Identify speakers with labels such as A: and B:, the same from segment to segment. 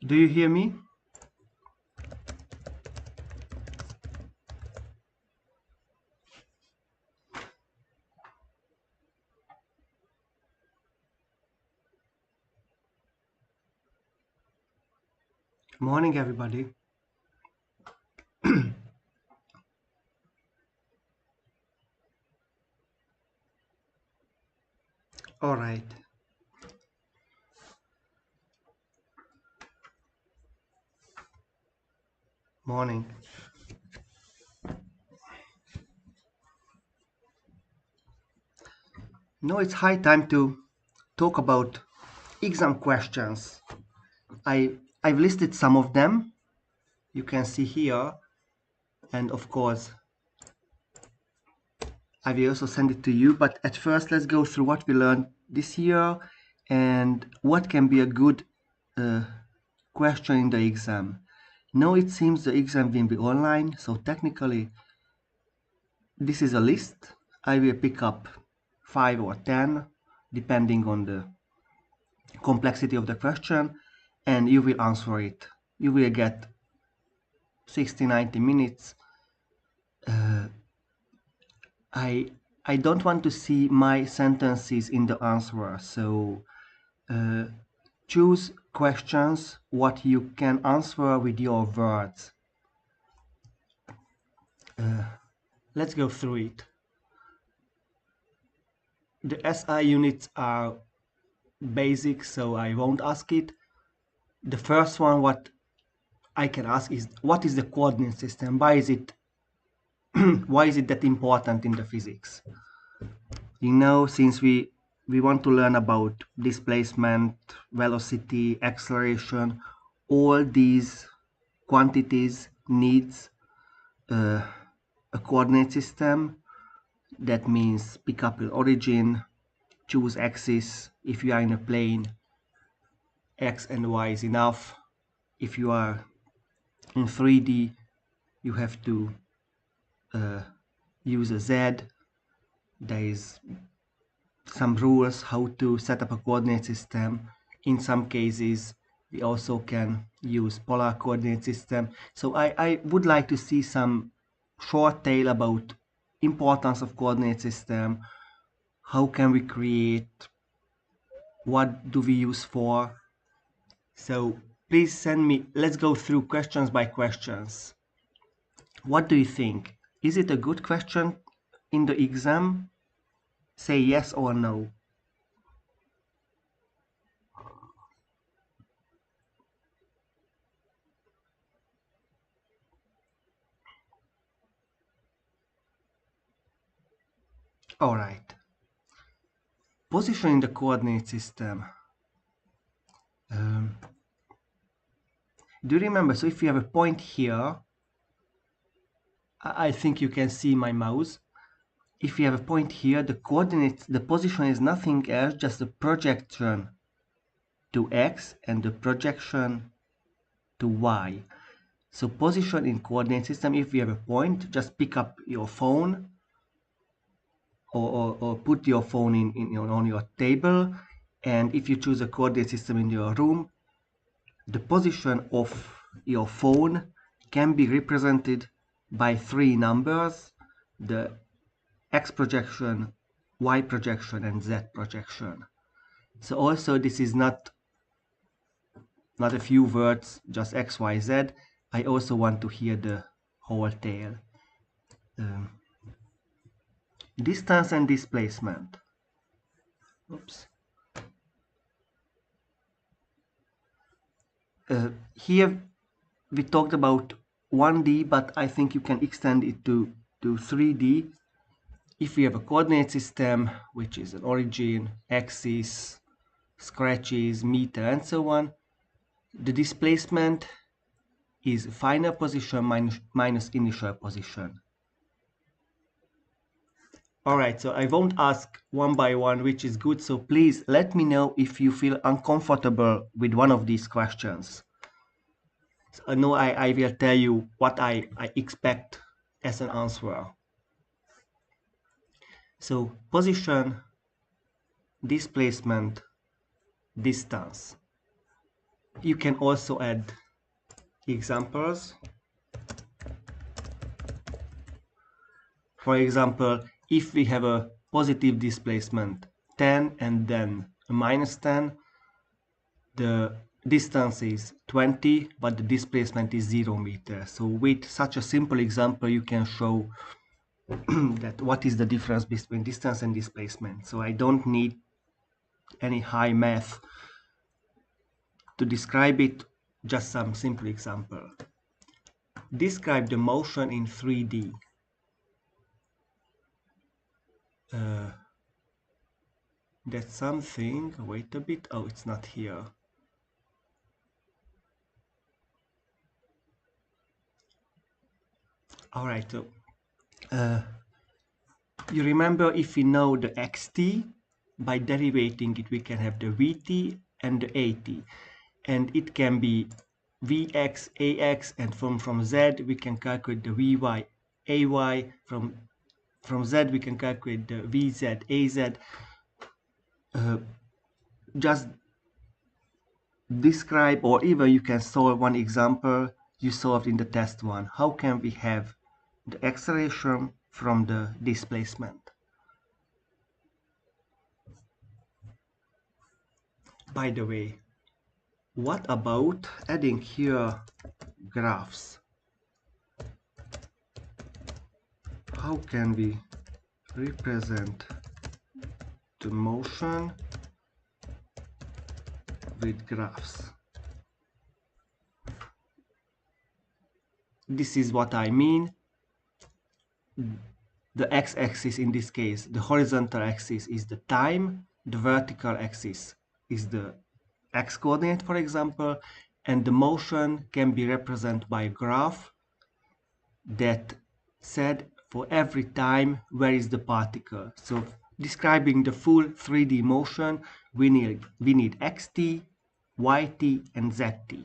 A: Do you hear me? Morning, everybody. All right. Morning. Now it's high time to talk about exam questions. I've listed some of them. You can see here, and of course, I will also send it to you. But at first, let's go through what we learned this year and what can be a good question in the exam. Now it seems the exam will be online, so technically, this is a list. I will pick up 5 or 10, depending on the complexity of the question, and you will answer it. You will get 60-90 minutes. I don't want to see my sentences in the answer, so choose questions what you can answer with your words. Let's go through it. The SI units are basic, so I won't ask it. The first one what I can ask is, what is the coordinate system? Why is it why is it that important in the physics? Since we want to learn about displacement, velocity, acceleration, all these quantities needs a coordinate system. That means pick up your origin, choose axis. If you are in a plane, x and y is enough. If you are in 3D, you have to use a z. There is some rules how to set up a coordinate system. In some cases, we also can use polar coordinate system. So I would like to see some short tale about importance of coordinate system, how can we create, what do we use for. So please send me, let's go through questions by questions. What do you think? Is it a good question in the exam? Say yes or no. All right. Position in the coordinate system. Do you remember? So if you have a point here, I think you can see my mouse. If you have a point here, the coordinates, the position is nothing else, just the projection to x and the projection to y. So position in coordinate system, if you have a point, just pick up your phone or put your phone on your table, and if you choose a coordinate system in your room, the position of your phone can be represented by 3 numbers: the x projection, y projection, and z projection. So also this is not a few words, just x, y, z. I also want to hear the whole tale. Distance and displacement. Oops. Here we talked about 1D, but I think you can extend it to 3D. If we have a coordinate system, which is an origin, axis, scratches, meter, and so on, the displacement is final position minus initial position. Alright, so I won't ask one by one which is good, so please let me know if you feel uncomfortable with one of these questions. So I will tell you what I expect as an answer. So position, displacement, distance. You can also add examples. For example, if we have a positive displacement 10 and then a minus 10, the distance is 20, but the displacement is 0 meters. So with such a simple example, you can show that what is the difference between distance and displacement. So I don't need any high math to describe it, just some simple example. Describe the motion in 3D. That's something, wait a bit, oh, it's not here. All right, so you remember if we know the xt, by derivating it we can have the vt and the at, and it can be vx, ax, and from z we can calculate the vy, ay, from z we can calculate the vz, az. Just describe, or even you can solve one example you solved in the test one. How can we have the acceleration from the displacement? By the way, what about adding here graphs? How can we represent the motion with graphs? This is what I mean. The x-axis in this case, the horizontal axis is the time, the vertical axis is the x-coordinate, for example, and the motion can be represented by a graph that said for every time where is the particle. So describing the full 3D motion, we need xt, yt, and zt.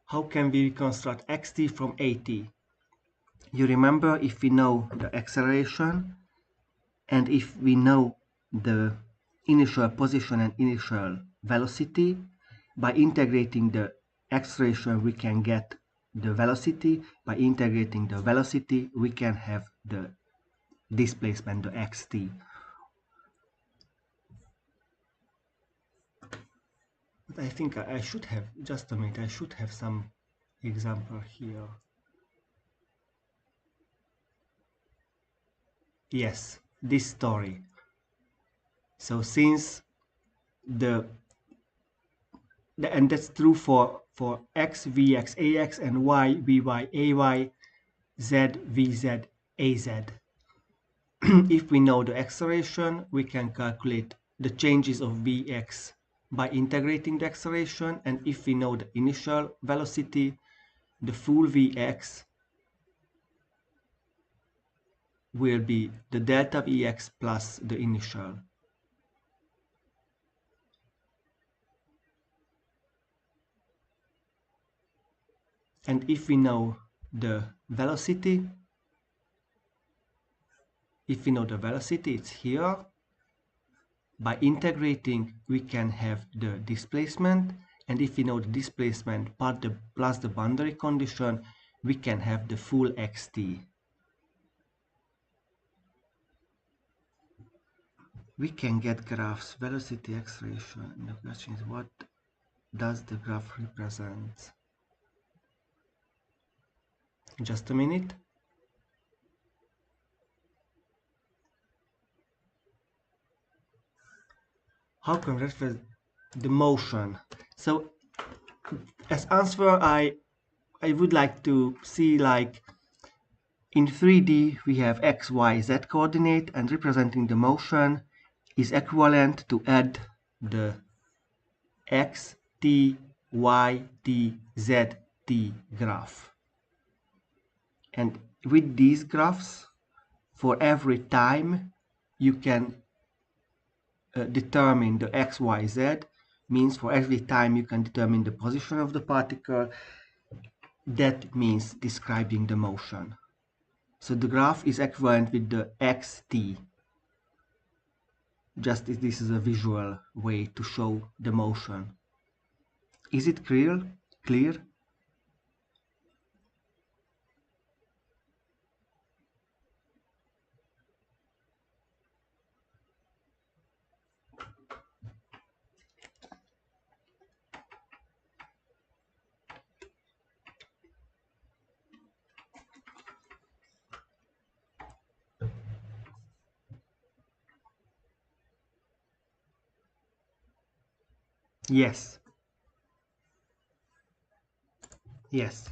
A: How can we reconstruct xt from at? You remember, if we know the acceleration and if we know the initial position and initial velocity, by integrating the acceleration we can get the velocity. By integrating the velocity we can have the displacement, the xt. But I think I should have, just a minute, I should have some example here. Yes, this story. So since and that's true for x, vx, ax, and y, vy, ay, z, vz, az. If we know the acceleration, we can calculate the changes of vx by integrating the acceleration, and if we know the initial velocity, the full vx will be the delta vx plus the initial. And if we know the velocity, it's here. By integrating, we can have the displacement, and if we know the displacement plus the boundary condition, we can have the full xt. We can get graphs, velocity, acceleration. The question is, what does the graph represent? Just a minute. How can we represent the motion? So as answer, I would like to see, like, in 3D we have x, y, z coordinate, and representing the motion is equivalent to add the x, t, y, t, z, t graph. And with these graphs, for every time you can determine the x, y, z, means for every time you can determine the position of the particle. That means describing the motion. So the graph is equivalent with the xt. Just this is a visual way to show the motion. Is it clear? Clear? Yes. Yes.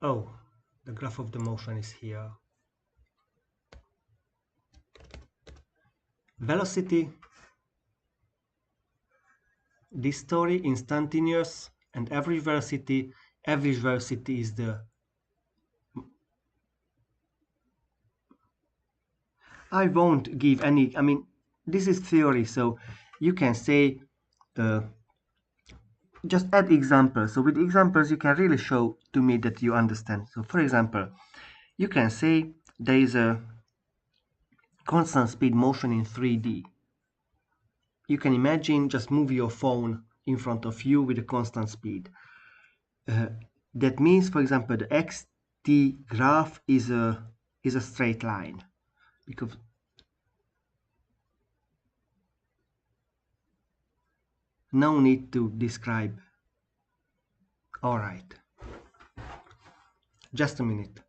A: Oh, the graph of the motion is here. Velocity, this story instantaneous, and average velocity is the... I won't give any, I mean, this is theory, so you can say, just add examples. So with examples, you can really show to me that you understand. So for example, you can say there is a constant speed motion in 3D. You can imagine just move your phone in front of you with a constant speed. That means, for example, the xt graph is a straight line, because no need to describe. All right, just a minute.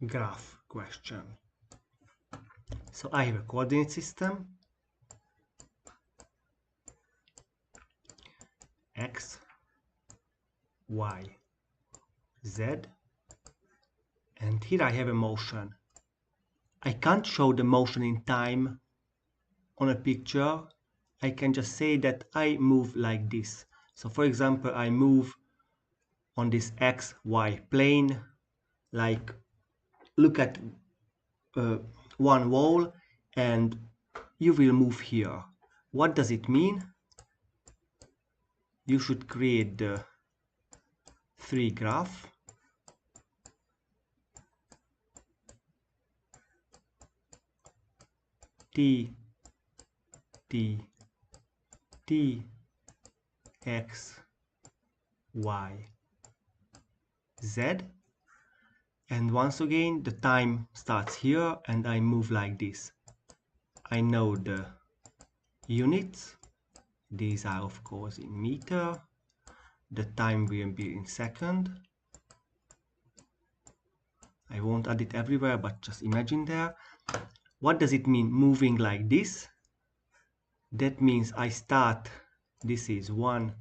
A: Graph question. So I have a coordinate system, x, y, z, and here I have a motion. I can't show the motion in time on a picture. I can just say that I move like this. So for example, I move on this xy plane, like look at one wall, and you will move here. What does it mean? You should create the 3 graph. T, T, T, X, Y, Z. And once again, the time starts here and I move like this. I know the units. These are of course in meter. The time will be in second. I won't add it everywhere, but just imagine there. What does it mean moving like this? That means I start, this is one,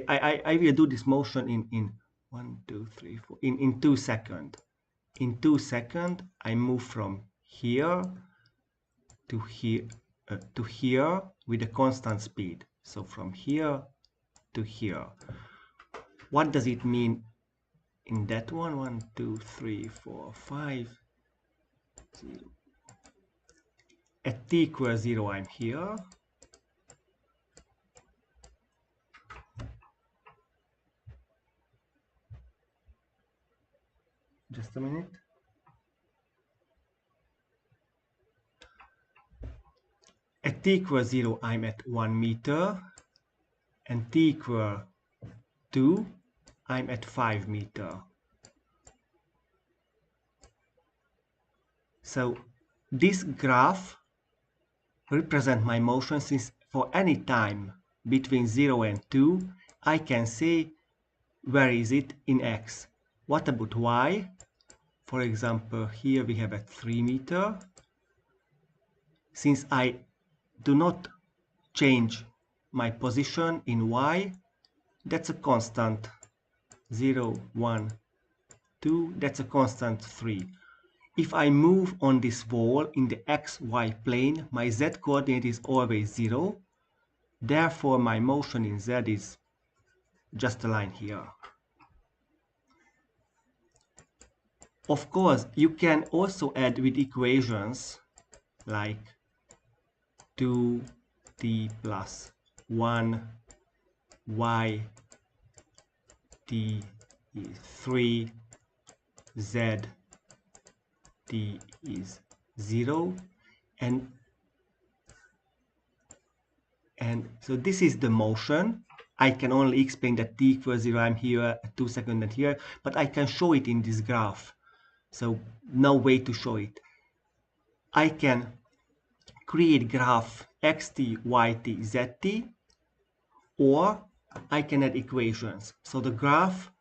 A: I will do this motion in 1, 2, 3, 4, in 2 seconds. In 2 seconds, I move from here to here with a constant speed. So from here to here. What does it mean in that one? 1, 2, 3, 4, 5, 0. At t equals 0, I'm here. Just a minute. At t equals 0, I'm at 1 meter, and t equals 2, I'm at 5 meter. So this graph represents my motion, since for any time between 0 and 2, I can say where is it in x. What about y? For example, here we have at 3 meter. Since I do not change my position in y, that's a constant 0, 1, 2, that's a constant 3. if I move on this wall in the xy plane, my z coordinate is always 0. Therefore, my motion in z is just a line here. Of course, you can also add with equations like 2t plus 1 y t is 3 z t is 0, and so this is the motion. I can only explain that t equals 0, I'm here at 2 seconds and here, but I can show it in this graph. So no way to show it. I can create graph xt, yt, zt, or I can add equations. So the graph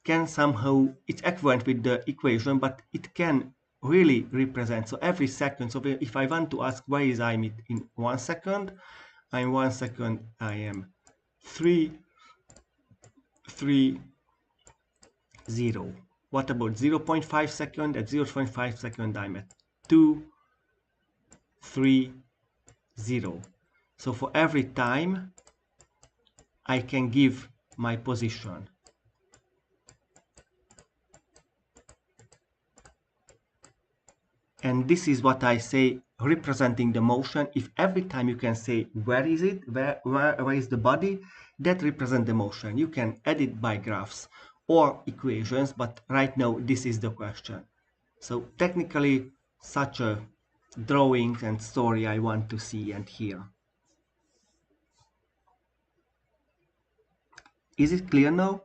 A: can somehow, it's equivalent with the equation, but it can really represent. So every second, so if I want to ask where is I'm in 1 second, I'm 1 second, I am 3, 3, 0. What about 0.5 second? At 0.5 second, I'm at 2, 3, 0. So for every time, I can give my position. And this is what I say representing the motion. If every time you can say where is it, where is the body, that represents the motion. You can edit by graphs or equations, but right now this is the question. So technically such a drawing and story I want to see and hear. Is it clear now?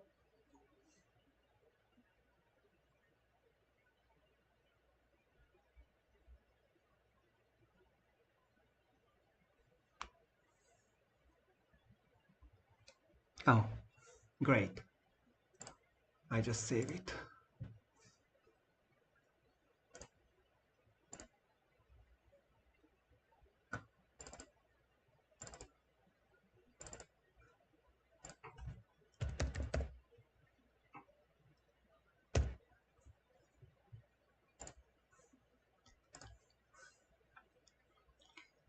A: Oh, great. I just save it.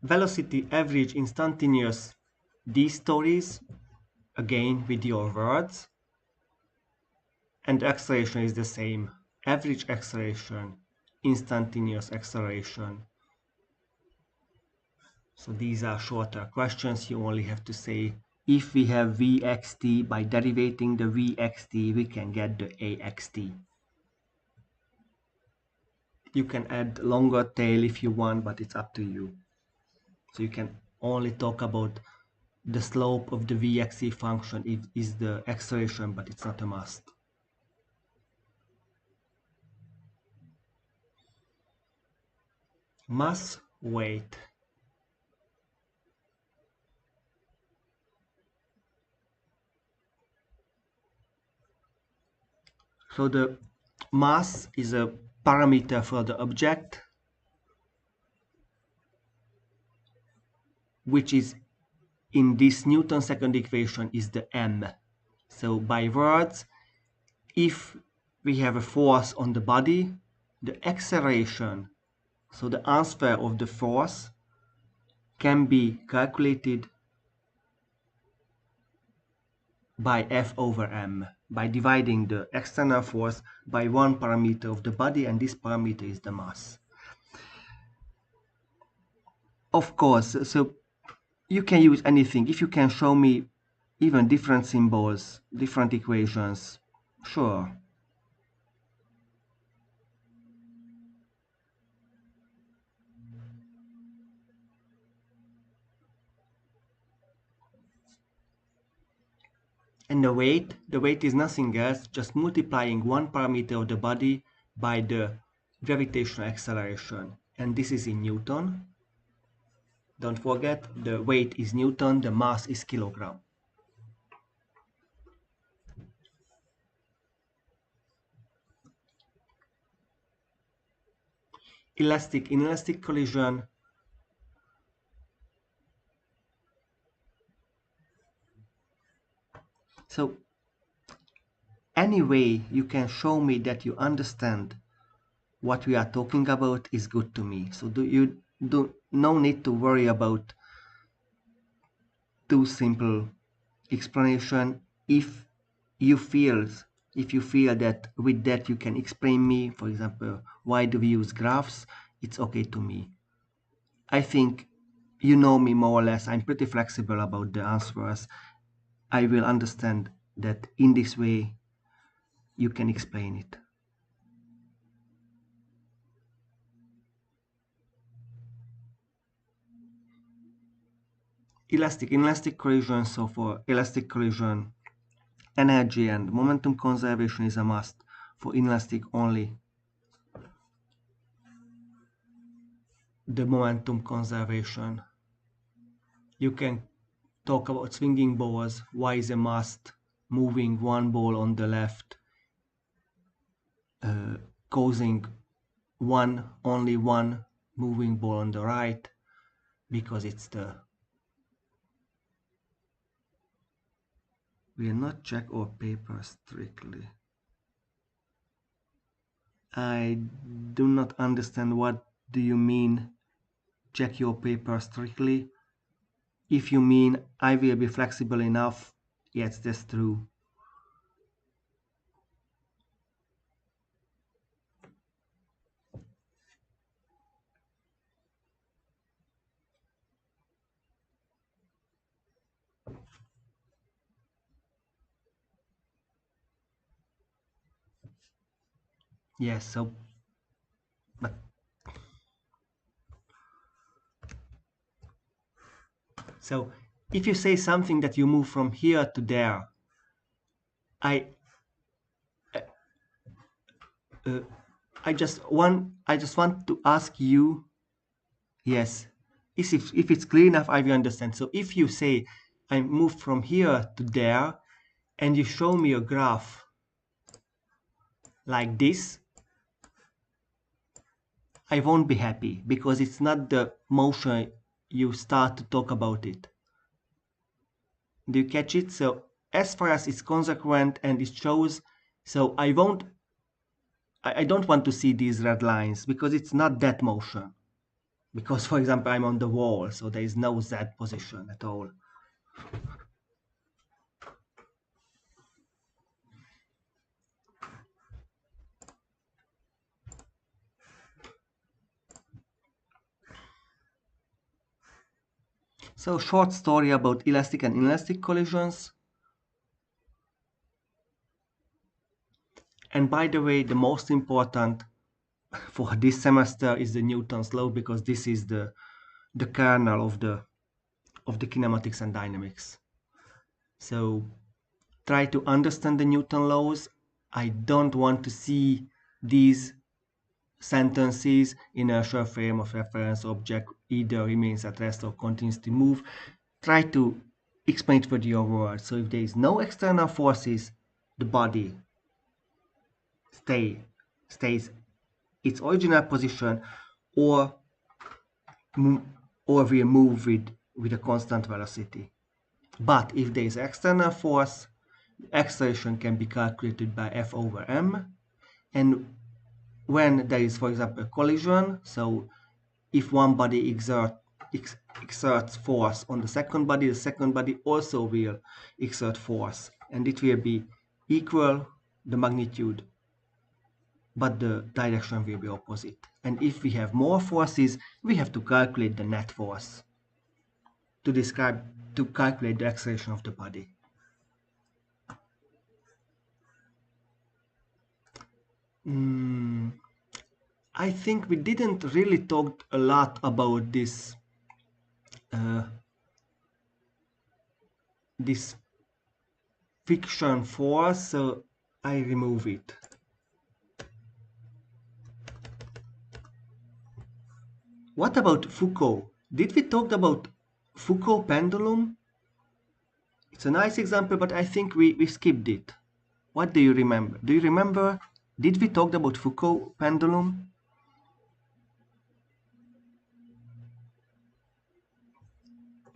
A: Velocity average instantaneous, these stories again with your words, and acceleration is the same. Average acceleration, instantaneous acceleration. So these are shorter questions. You only have to say if we have vxt, by derivating the vxt we can get the axt. You can add longer tail if you want, but it's up to you. So you can only talk about the slope of the vxt function is the acceleration, but it's not a must. Mass, weight. So the mass is a parameter for the object, which is in this Newton second equation is the m. So by words, if we have a force on the body, the acceleration, so the answer of the force, can be calculated by F over m, by dividing the external force by one parameter of the body, and this parameter is the mass. Of course, so you can use anything. If you can show me even different symbols, different equations, sure. And the weight is nothing else, just multiplying one parameter of the body by the gravitational acceleration. And this is in Newton. Don't forget, the weight is Newton, the mass is kilogram. Elastic, inelastic collision. So any way you can show me that you understand what we are talking about is good to me. So you do no need to worry about too simple explanation. You feel if you feel that with that you can explain me, for example, why do we use graphs, it's okay to me. I think you know me more or less. I'm pretty flexible about the answers. I will understand that in this way you can explain it. Elastic collision. So for elastic collision, energy and momentum conservation is a must. For inelastic only the momentum conservation. You can talk about swinging balls, why is a must, moving one ball on the left, causing only one moving ball on the right, because it's the will not check our paper strictly. I do not understand what do you mean check your paper strictly. If you mean I will be flexible enough, yes, that's true. Yes, but so if you say something that you move from here to there, I uh, I just want to ask you, yes, if it's clear enough, I will understand. So if you say I move from here to there, and you show me a graph like this, I won't be happy because it's not the motion you start to talk about it. Do you catch it? So as far as it's consequent and it shows, so I don't want to see these red lines because it's not that motion. Because for example, I'm on the wall, so there is no Z position at all. So short story about elastic and inelastic collisions. And by the way, the most important for this semester is the Newton's law because this is the kernel of the kinematics and dynamics. So try to understand the Newton laws. I don't want to see these sentences: inertial frame of reference object either remains at rest or continues to move. Try to explain it with your words. So if there is no external forces, the body stays its original position, or or will move with a constant velocity. But if there is external force, acceleration can be calculated by F over m. And when there is, for example, a collision, so if one body exerts force on the second body also will exert force, and it will be equal the magnitude, but the direction will be opposite. And if we have more forces, we have to calculate the net force to calculate the acceleration of the body. I think we didn't really talk a lot about uh, this fiction force, so I remove it. What about Foucault? Did we talk about Foucault pendulum? It's a nice example, but I think we skipped it. What do you remember? Do you remember? Did we talk about Foucault pendulum?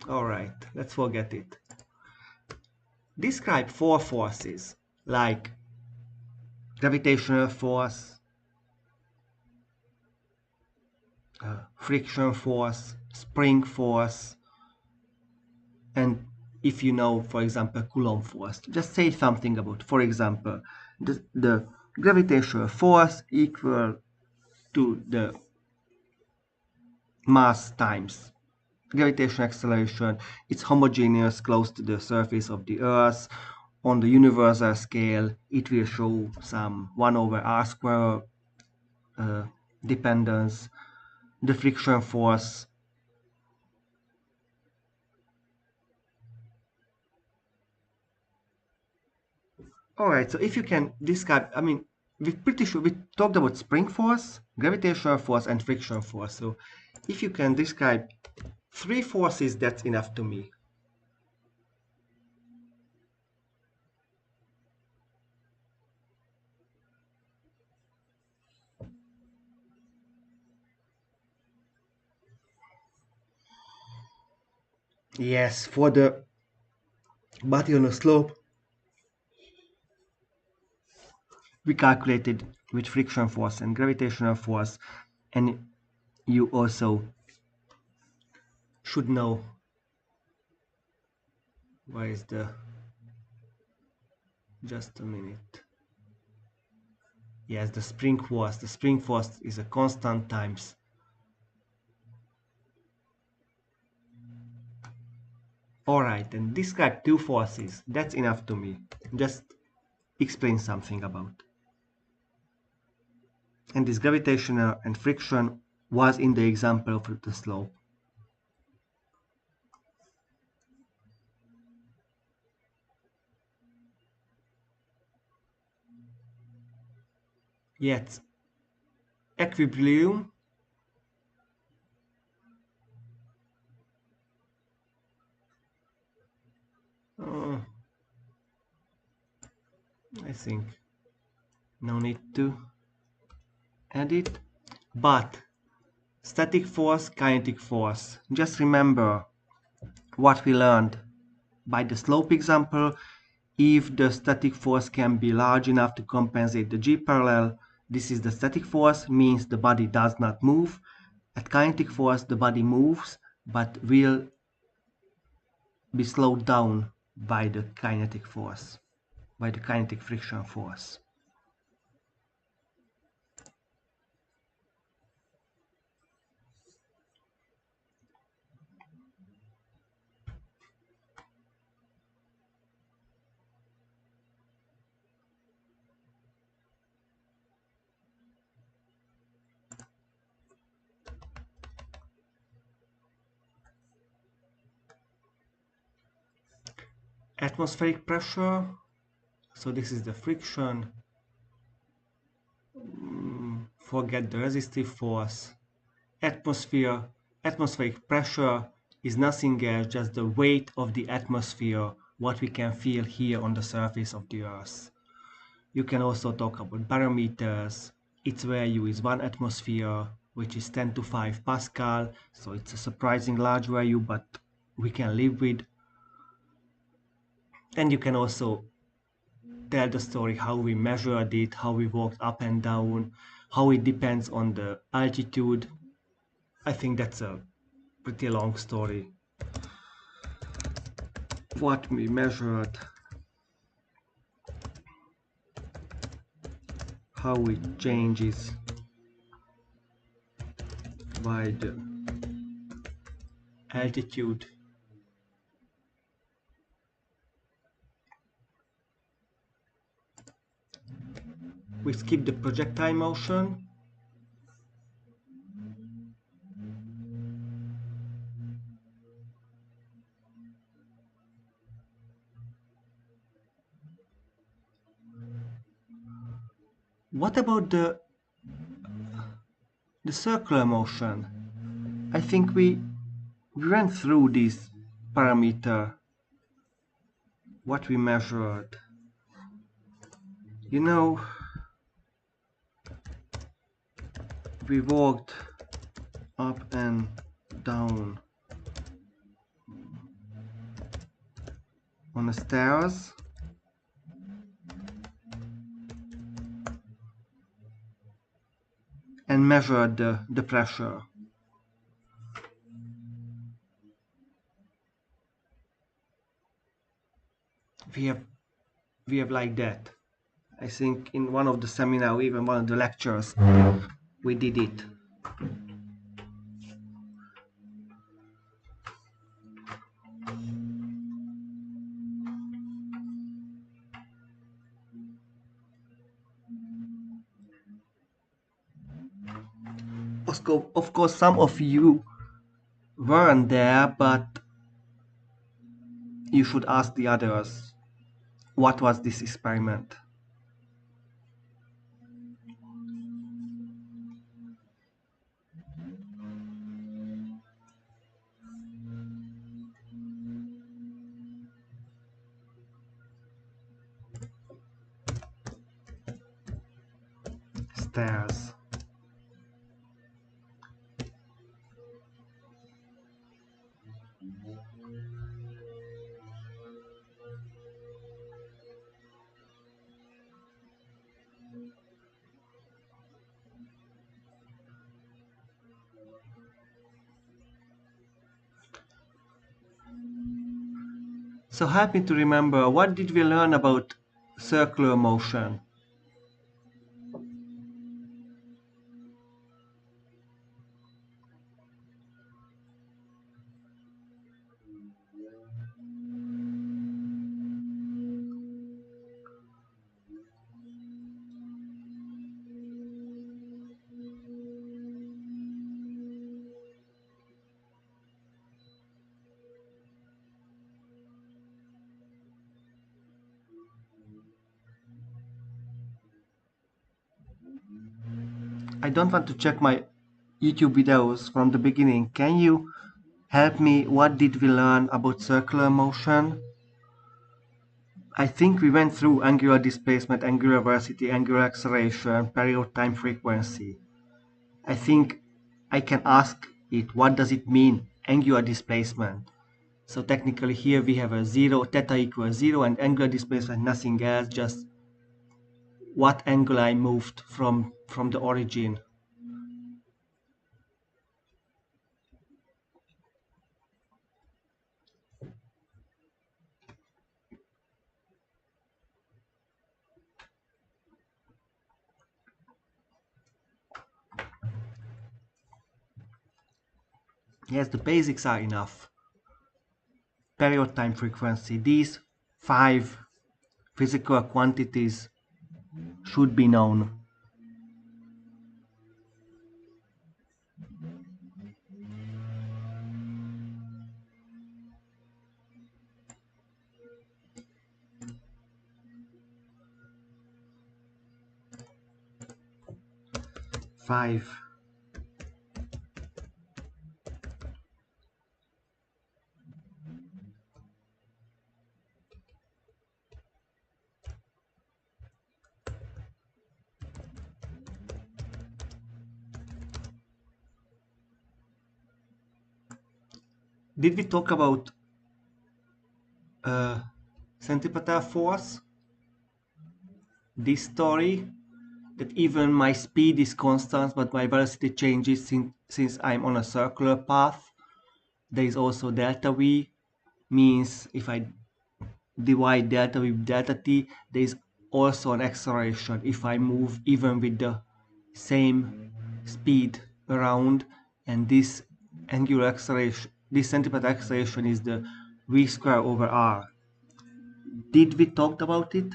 A: All right, let's forget it. Describe four forces like gravitational force, friction force, spring force, and if you know, for example, Coulomb force, just say something about, for example, the gravitational force equal to the mass times gravitational acceleration. It's homogeneous close to the surface of the Earth. On the universal scale, it will show some 1 over r square uh, dependence. The friction force. Alright, so if you can describe, I mean, we're pretty sure we talked about spring force, gravitational force, and friction force. So if you can describe 3 forces, that's enough to me. Yes, for the body on a slope, we calculated with friction force and gravitational force, and you also should know where is the, just a minute. Yes, the spring force is a constant times. Alright, and describe 2 forces, that's enough to me. Just explain something about. And this gravitational and friction was in the example of the slope. Yet, equilibrium, uh, I think no need to add it. But static force, kinetic force. Just remember what we learned by the slope example. If the static force can be large enough to compensate the g parallel, this is the static force, means the body does not move. At kinetic force, the body moves, but will be slowed down by the kinetic force, by the kinetic friction force. Atmospheric pressure, so this is the friction. Forget the resistive force. Atmospheric pressure is nothing else, just the weight of the atmosphere, what we can feel here on the surface of the Earth. You can also talk about barometers. Its value is 1 atmosphere, which is 10 to 5 Pascal, so it's a surprising large value, but we can live with. And you can also tell the story how we measured it, how we walked up and down, how it depends on the altitude. I think that's a pretty long story. What we measured, how it changes by the altitude. We skip the projectile motion. What about the circular motion? I think we went through this parameter, what we measured. You know, we walked up and down on the stairs. And measured the pressure. we have we have like that. I think in one of the seminar, even one of the lectures, we did it. Of course, some of you weren't there, but you should ask the others, what was this experiment? Stairs. So help me to remember, what did we learn about circular motion? I don't want to check my YouTube videos from the beginning. Can you help me? What did we learn about circular motion? I think we went through angular displacement, angular velocity, angular acceleration, period time frequency. I think I can ask it, what does it mean, angular displacement? So technically here we have a 0, theta equals 0, and angular displacement nothing else, just what angle I moved from the origin. Yes, the basics are enough. Period time frequency. These 5 physical quantities should be known. Five. Did we talk about centripetal force? This story that even my speed is constant but my velocity changes since I'm on a circular path. There is also delta v, means if I divide delta v with delta t, there is also an acceleration if I move even with the same speed around, and this angular acceleration, this centripetal acceleration is the v square over r. Did we talk about it?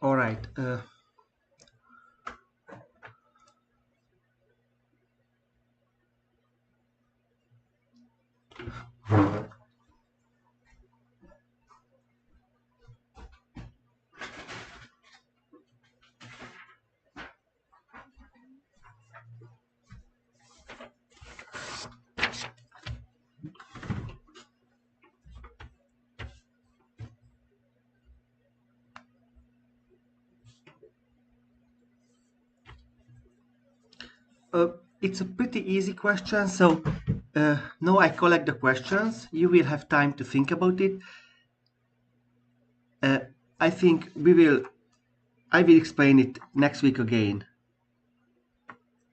A: All right. Uh, it's a pretty easy question. So now I collect the questions. You will have time to think about it. Uh, I think I will explain it next week again.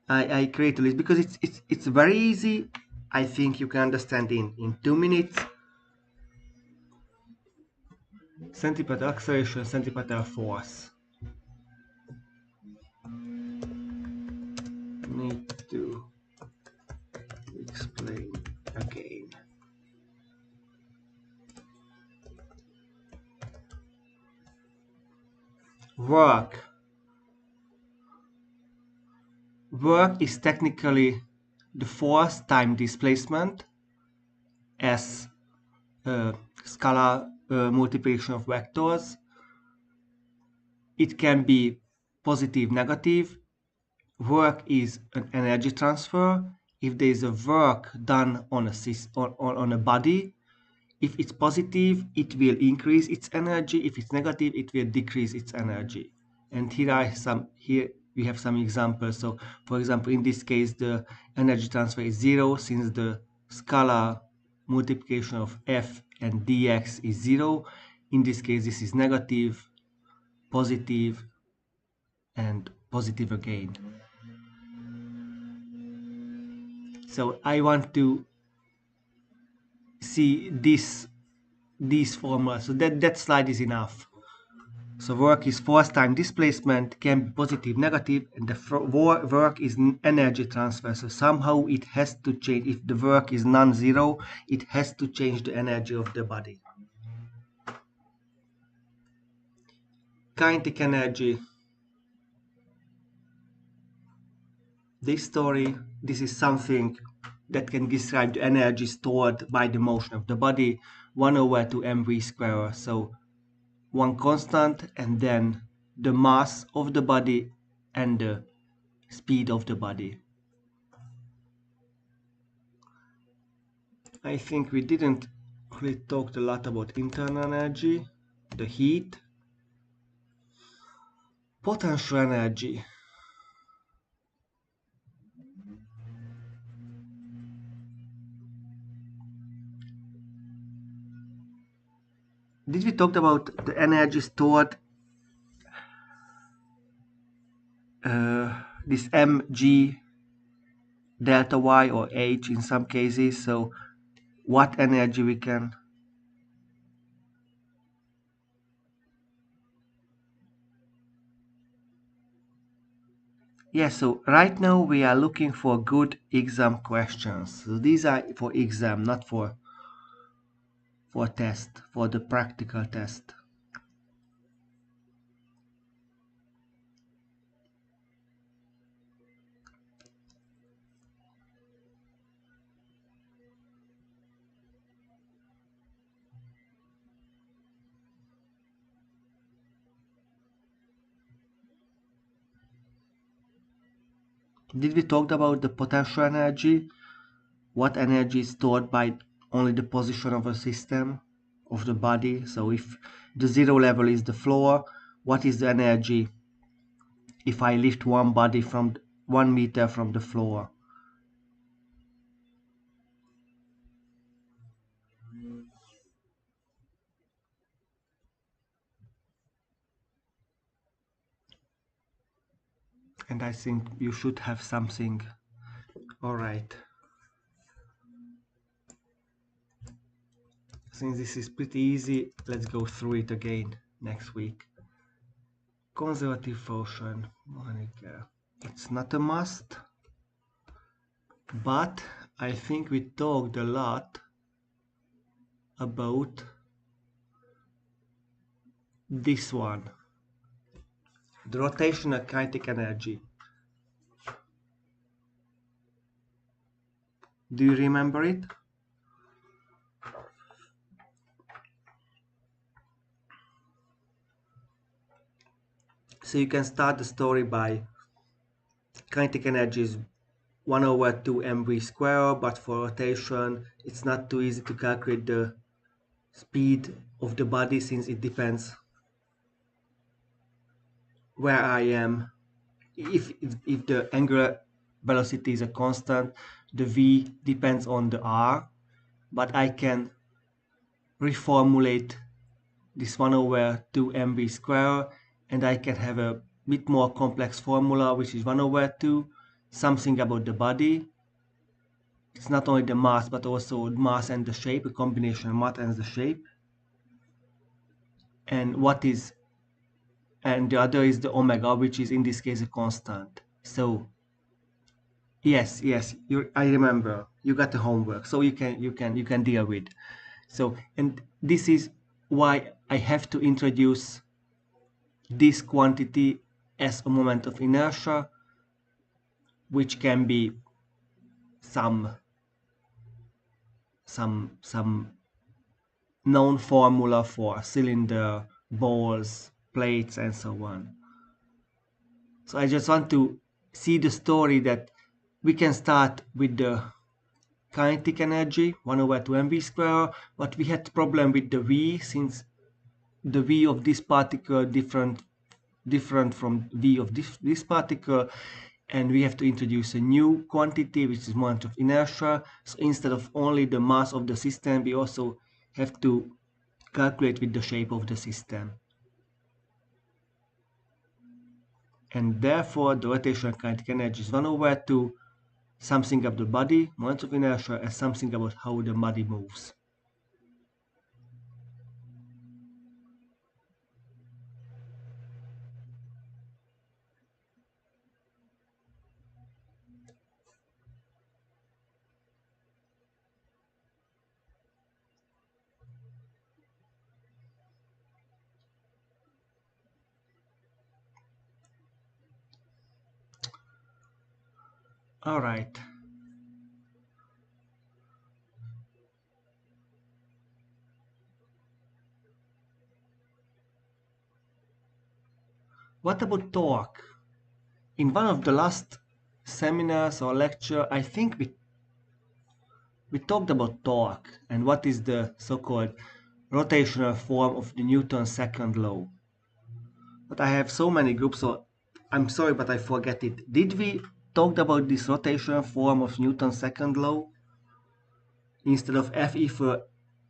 A: I create a list because it's very easy. I think you can understand in 2 minutes. Centripetal acceleration, centripetal force. Need to explain again. Work. Work is technically the force time displacement as a scalar multiplication of vectors. It can be positive, negative. Work is an energy transfer. If there is a work done on on a body, if it's positive, it will increase its energy. If it's negative, it will decrease its energy. And here we have some examples. So for example, in this case, the energy transfer is 0 since the scalar multiplication of f and dx is 0. In this case, this is negative, positive, and positive again. So I want to see these formulas. So that slide is enough. So work is force time displacement, can be positive, negative, and the work is energy transfer. So somehow it has to change. If the work is non-zero, it has to change the energy of the body. Kinetic energy. This is something that can describe the energy stored by the motion of the body, 1 over 2 mv square. So one constant and then the mass of the body and the speed of the body. I think we didn't really talk a lot about internal energy, the heat, potential energy. Did we talk about the energy stored, this mg delta y or h in some cases? So what energy we can. Yeah, so right now we are looking for good exam questions. So these are for exam, not for test, for the practical test. Did we talk about the potential energy? What energy is stored by only the position of a system, of the body? So if the zero level is the floor, what is the energy if I lift one body from 1 meter from the floor? And I think you should have something. All right. Since this is pretty easy, let's go through it again next week. Conservative motion, Monica. It's not a must, but I think we talked a lot about this one, the rotational kinetic energy. Do you remember it? So you can start the story by kinetic energy is 1 over 2 mv square, but for rotation it's not too easy to calculate the speed of the body since it depends where I am. If the angular velocity is a constant, the v depends on the r, but I can reformulate this 1 over 2 mv square, and I can have a bit more complex formula, which is 1 over 2, something about the body. It's not only the mass, but also mass and the shape, a combination of mass and the shape. And the other is the omega, which is in this case a constant. So yes, I remember. You got the homework, so you can deal with. So, and this is why I have to introduce this quantity as a moment of inertia, which can be some some known formula for cylinder, balls, plates, and so on. So I just want to see the story that we can start with the kinetic energy 1 over 2 mv square, but we had problem with the v, since the v of this particle different from v of this particle, and we have to introduce a new quantity, which is moment of inertia. So instead of only the mass of the system, we also have to calculate with the shape of the system. And therefore the rotational kinetic energy is 1 over 2 something about the body, moment of inertia, and something about how the body moves. All right. What about torque? In one of the last seminars or lecture, I think we talked about torque and what is the so-called rotational form of the Newton's second law. But I have so many groups, so I'm sorry, but I forget it. Did we talk about this rotational form of Newton's second law? Instead of F equal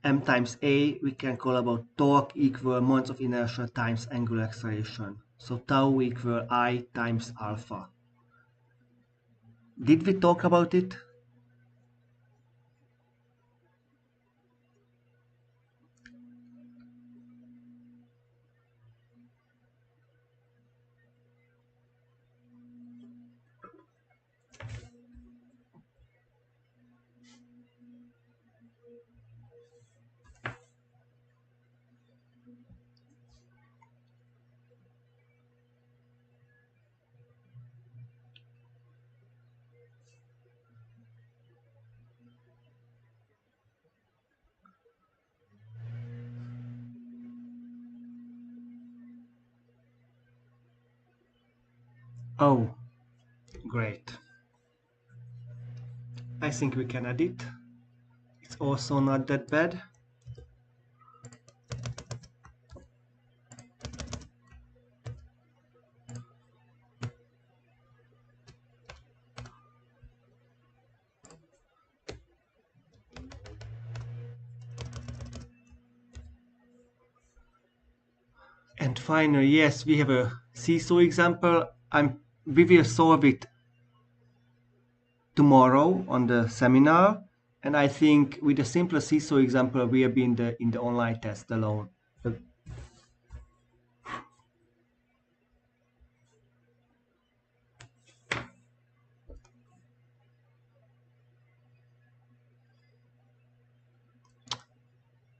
A: m times a, we can call about torque equal moments of inertia times angular acceleration. So tau equal I times alpha. Did we talk about it? Oh, great. I think we can add it. It's also not that bad. And finally, yes, we have a seesaw example. We will solve it tomorrow on the seminar, and I think with the simpler seesaw example, we have been in the online test alone.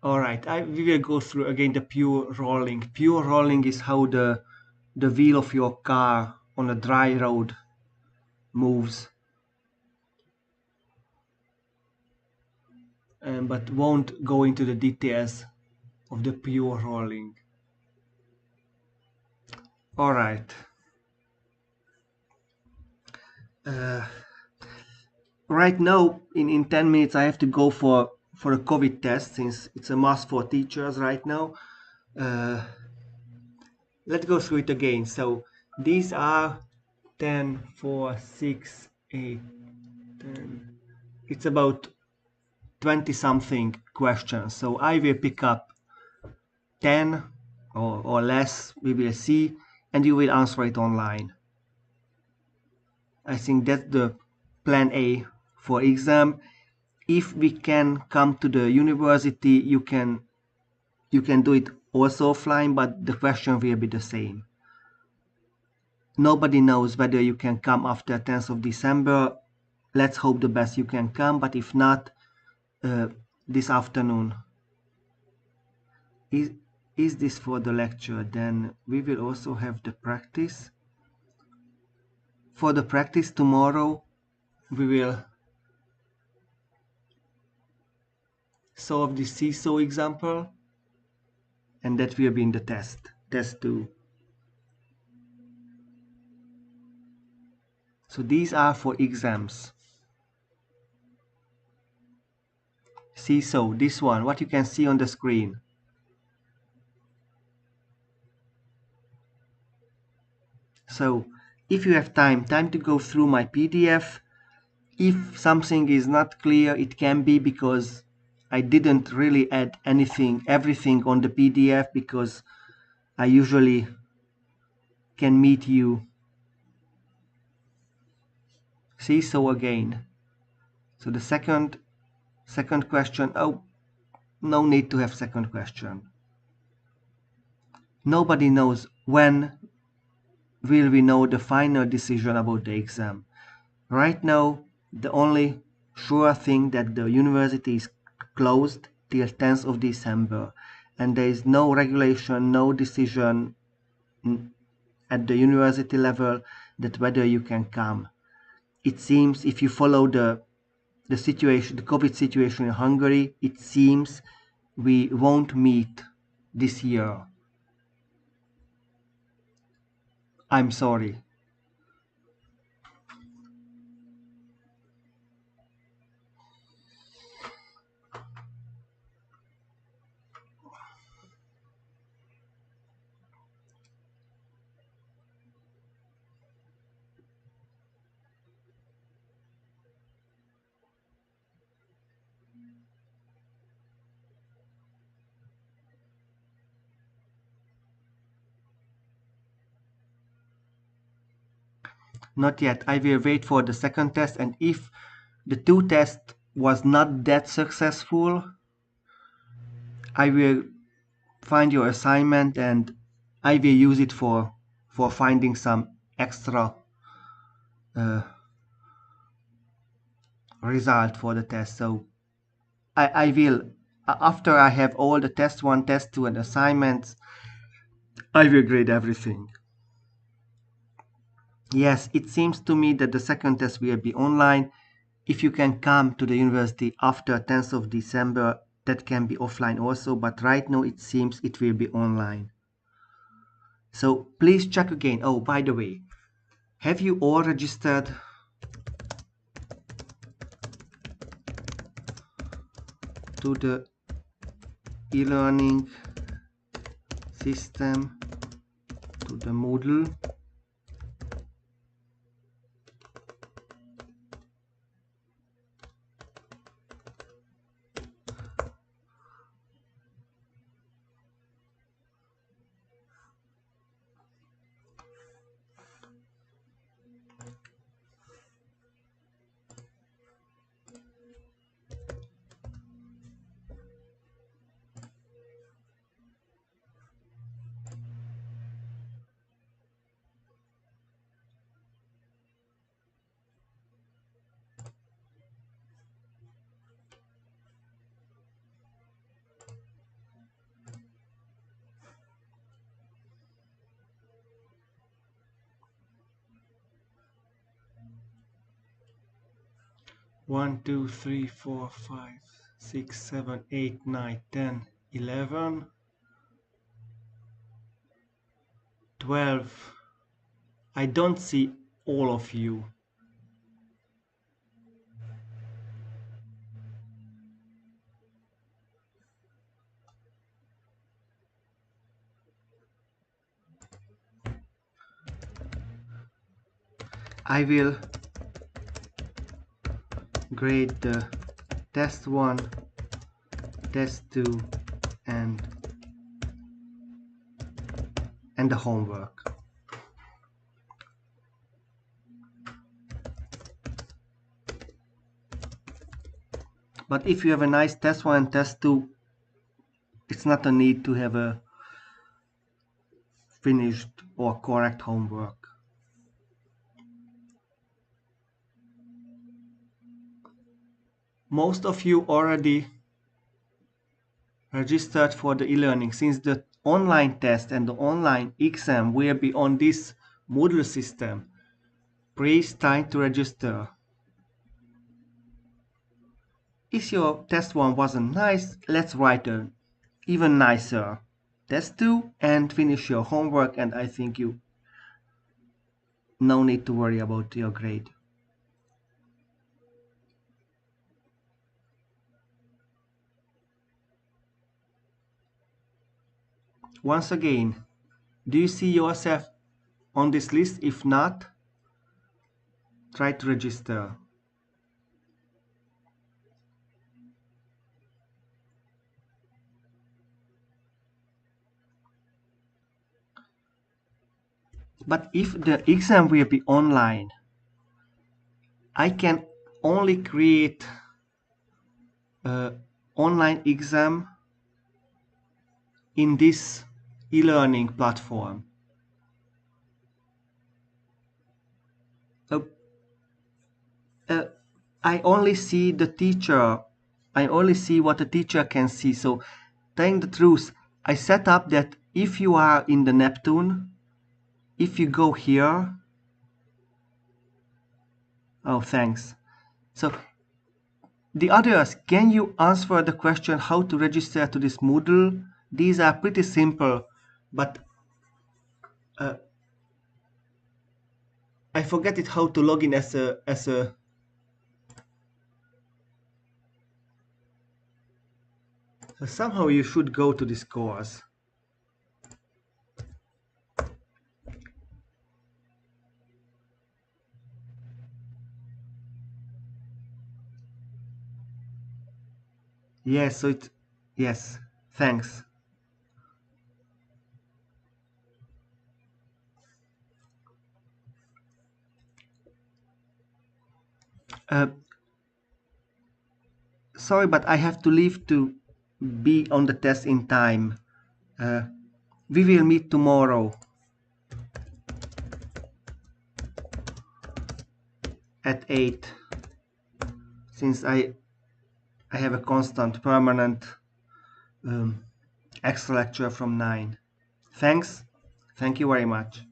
A: All right, we will go through again the pure rolling. Pure rolling is how the wheel of your car on a dry road moves, but won't go into the details of the pure rolling. All right. Uh, right now, in 10 minutes, I have to go for a COVID test since it's a must for teachers right now. Uh, let's go through it again. So these are 10, 4, 6, 8, 10. It's about 20 something questions. So I will pick up 10 or less, we will see, and you will answer it online. I think that's the plan A for exam. If we can come to the university, you can do it also offline, but the question will be the same. Nobody knows whether you can come after 10th of December. Let's hope the best you can come, but if not, this afternoon. Is, is this for the lecture? Then we will also have the practice. For the practice tomorrow, we will solve the seesaw example, and that will be in the test 2. So these are for exams. Seesaw, this one, what you can see on the screen. So if you have time to go through my PDF. If something is not clear, it can be because I didn't really add everything on the PDF, because I usually can meet you. See, so again. So the second question, oh, no need to have second question. Nobody knows when will we know the final decision about the exam. Right now, the only sure thing that the university is closed till 10th of December, and there is no regulation, no decision at the university level that whether you can come. It seems, if you follow the situation, the COVID situation in Hungary, it seems we won't meet this year. I'm sorry. Not yet. I will wait for the second test, and if the two test was not that successful, I will find your assignment and I will use it for finding some extra uh, result for the test. So I will, after I have all the test 1, test 2 and assignments, I will grade everything. Yes, it seems to me that the second test will be online. If you can come to the university after 10th of December, that can be offline also, but right now it seems it will be online. So please check again. Oh, by the way, have you all registered to the e-learning system, to the Moodle? One, 2, 3, 4, 5, 6, 7, 8, 9, 10, 11, 12. I don't see all of you. I will grade the test 1, test 2, and the homework. But if you have a nice test 1 and test 2, it's not a need to have a finished or correct homework. Most of you already registered for the e-learning, since the online test and the online exam will be on this Moodle system. Please try to register. If your test 1 wasn't nice, let's write an even nicer test 2 and finish your homework, and I think you no need to worry about your grade. Once again, do you see yourself on this list? If not, try to register. But if the exam will be online, I can only create an online exam in this e-learning platform. I only see the teacher. I only see what the teacher can see. So, telling the truth, I set up that if you are in the Neptune, if you go here, oh, thanks. So, the others, can you answer the question how to register to this Moodle? These are pretty simple, but I forget it how to log in as a so somehow you should go to this course. Yes, so it, yes, thanks. Sorry, but I have to leave to be on the test in time. We will meet tomorrow at 8, since I have a constant, permanent extra lecture from 9. Thanks. Thank you very much.